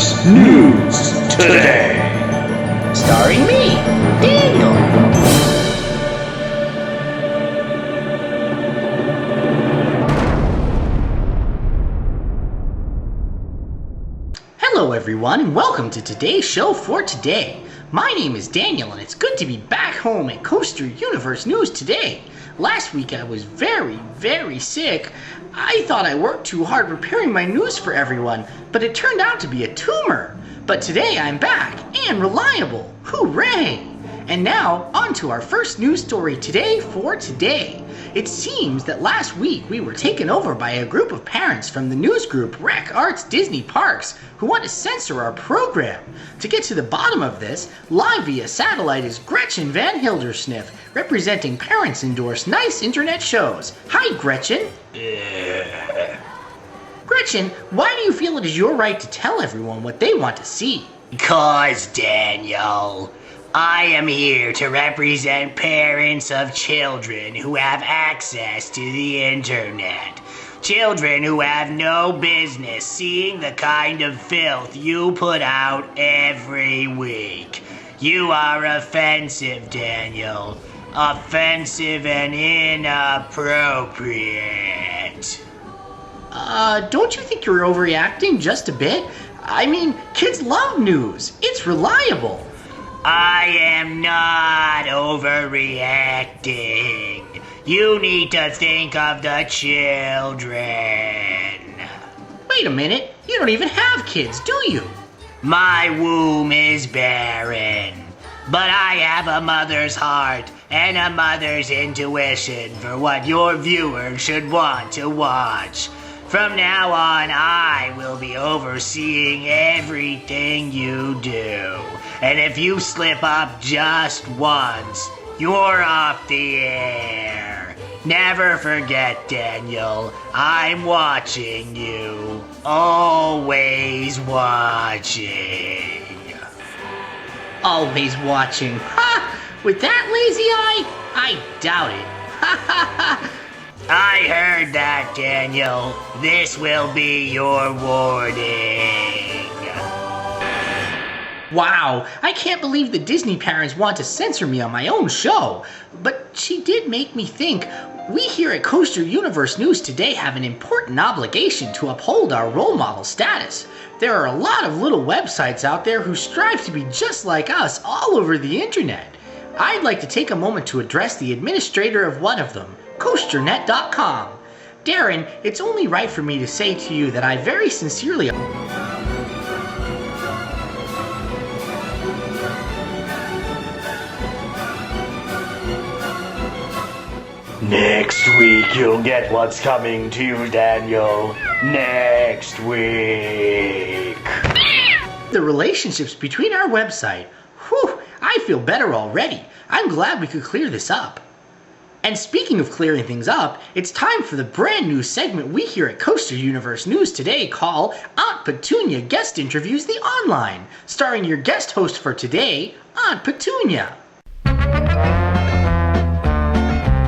Universe News Today. Starring me, Daniel. Hello everyone, and welcome to today's show for today. My name is Daniel, and it's good to be back home at Coaster Universe News Today. Last week I was very sick. I thought I worked too hard preparing my news for everyone, but it turned out to be a tumor. But today I'm back, and reliable. Hooray! And now, on to our first news story today for today. It seems that last week we were taken over by a group of parents from the news group Rec Arts Disney Parks who want to censor our program. To get to the bottom of this, live via satellite is Gretchen Van Hildersniff, representing Parents Endorse Nice Internet Shows. Hi, Gretchen. Gretchen, why do you feel it is your right to tell everyone what they want to see? Because, Daniel, I am here to represent parents of children who have access to the internet. Children who have no business seeing the kind of filth you put out every week. You are offensive, Daniel. Offensive and inappropriate. Don't you think you're overreacting just a bit? I mean, kids love news. It's reliable. I am not overreacting. You need to think of the children. Wait a minute, you don't even have kids, do you? My womb is barren, but I have a mother's heart and a mother's intuition for what your viewers should want to watch. From now on, I will be overseeing everything you do. And if you slip up just once, you're off the air. Never forget, Daniel, I'm watching you. Always watching. Always watching. Ha! With that lazy eye? I doubt it. Ha ha ha! I heard that, Daniel. This will be your warning. Wow, I can't believe the Disney parents want to censor me on my own show. But she did make me think. We here at Coaster Universe News Today have an important obligation to uphold our role model status. There are a lot of little websites out there who strive to be just like us all over the internet. I'd like to take a moment to address the administrator of one of them, CoasterNet.com. Darren, it's only right for me to say to you that I very sincerely... Next week you'll get what's coming to you, Daniel. Next week. The relationships between our website. Whew, I feel better already. I'm glad we could clear this up. And speaking of clearing things up, it's time for the brand new segment we here at Coaster Universe News Today call Aunt Petunia Guest Interviews the Online, starring your guest host for today, Aunt Petunia.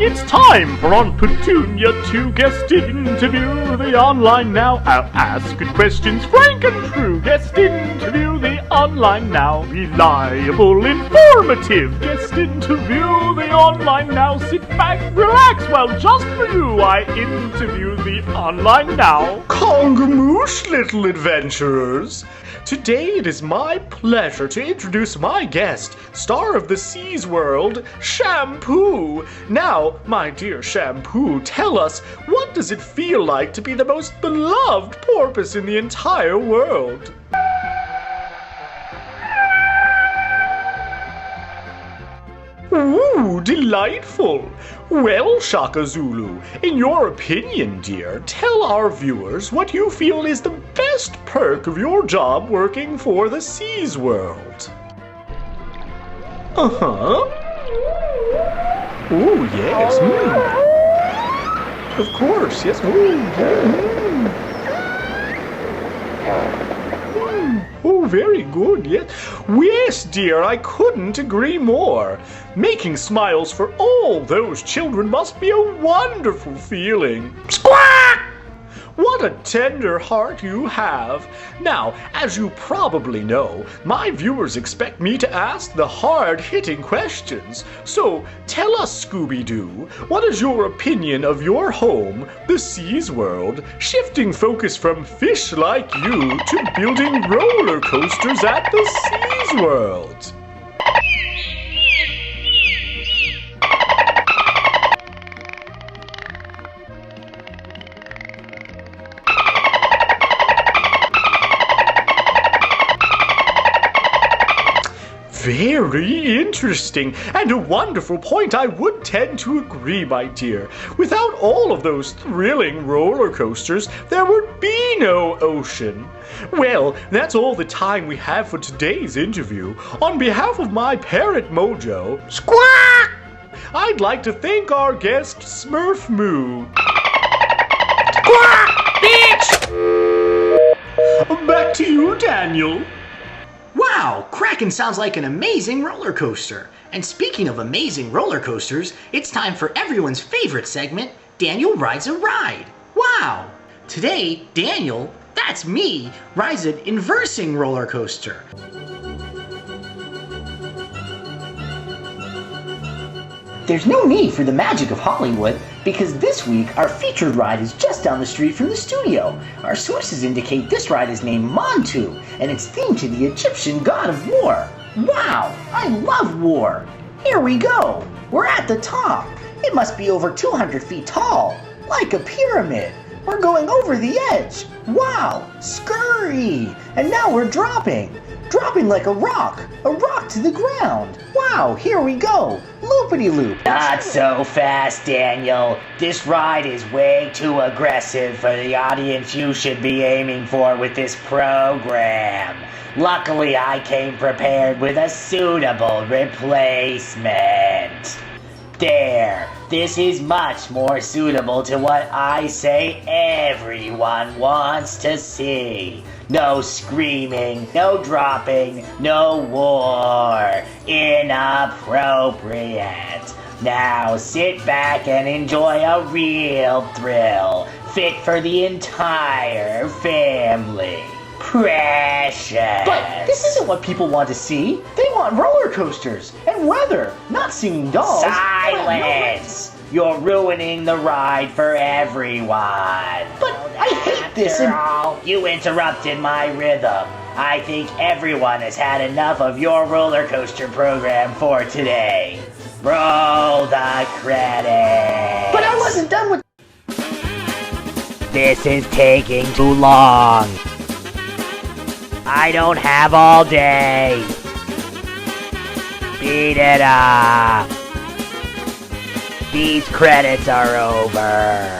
It's time for Aunt Petunia to guest interview the online now. I'll ask good questions, frank and true. Guest interview the online now. Reliable, informative. Guest interview the online now. Sit back, relax, well, just for you, I interview the online now. Congamoosh, little adventurers. Today it is my pleasure to introduce my guest, star of the Seas World, Shampoo. Now, my dear Shampoo, tell us, what does it feel like to be the most beloved porpoise in the entire world? Ooh, delightful. Well, Shaka Zulu, in your opinion, dear, tell our viewers what you feel is the best perk of your job working for the Seas World. Uh-huh. Ooh, yes. Of course, yes. Oh, very good, yes. Yes, dear, I couldn't agree more. Making smiles for all those children must be a wonderful feeling. Squawk! What a tender heart you have. Now, as you probably know, my viewers expect me to ask the hard-hitting questions. So, tell us, Scooby-Doo, what is your opinion of your home, the Seas World, shifting focus from fish like you to building roller coasters at the Seas World? Very interesting, and a wonderful point. I would tend to agree, my dear. Without all of those thrilling roller coasters, there would be no ocean. Well, that's all the time we have for today's interview. On behalf of my parrot Mojo, Squawk! I'd like to thank our guest Smurf Moo. Squawk, bitch! Back to you, Daniel. Wow, Kraken sounds like an amazing roller coaster. And speaking of amazing roller coasters, it's time for everyone's favorite segment, Daniel Rides a Ride. Wow! Today, Daniel, that's me, rides an inversing roller coaster. There's no need for the magic of Hollywood, because this week our featured ride is just down the street from the studio. Our sources indicate this ride is named Montu, and it's themed to the Egyptian god of war. Wow, I love war. Here we go. We're at the top. It must be over 200 feet tall, like a pyramid. We're going over the edge. Wow, scurry. And now we're dropping like a rock to the ground. Wow, here we go. Loopity-loop. Not so fast, Daniel. This ride is way too aggressive for the audience you should be aiming for with this program. Luckily, I came prepared with a suitable replacement. There, this is much more suitable to what I say everyone wants to see. No screaming, no dropping, no war. Inappropriate. Now sit back and enjoy a real thrill, fit for the entire family. Precious. But this isn't what people want to see. They want roller coasters and weather, not singing dolls. Silence! You're ruining the ride for everyone. But I hate this After all, you interrupted my rhythm. I think everyone has had enough of your roller coaster program for today. Roll the credits. But I wasn't done with... This is taking too long. I don't have all day. Beat it up. These credits are over.